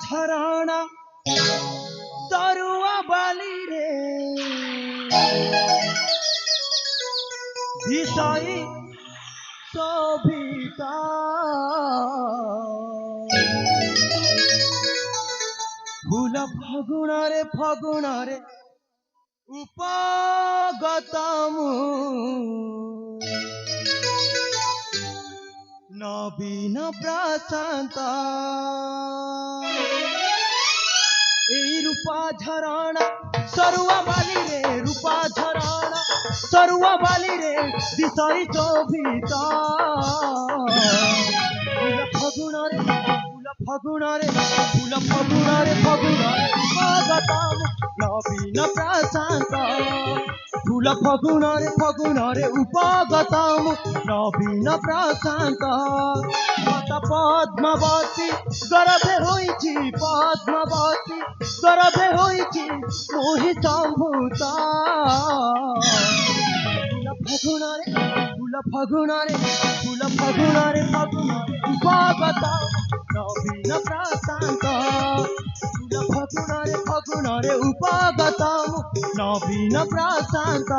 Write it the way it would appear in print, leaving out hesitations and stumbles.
ଝରଣା ତରୁଆ ବାଲିରେ ଦିଶାଇ ଶୋଭିତା ଫୁଲ ଫଗୁଣରେ ଉପଗତ ମୁଁ ନବୀନ ପ୍ରଶାନ୍ତ এই রূপা ঝরଣା সরুয়া বালিরে রূপা ঝরଣା সরুয়া বালিরে দিশাই শোভিতা ফুল ফগুণরে উপগতম নবীন প্রশান্ত ফুল ফগুণরে উপগতম নবীন প্রশান্ত মাতা পদ্মাবতী গর্ভে হইছি পদ্মাবতী গর্ভে হইছি মোহি সম্ভূতা ফুল ফগুণরে উপগত নবীন প্রশান্ত ফুল ফগুণরে উপগত নবীন প্রশান্ত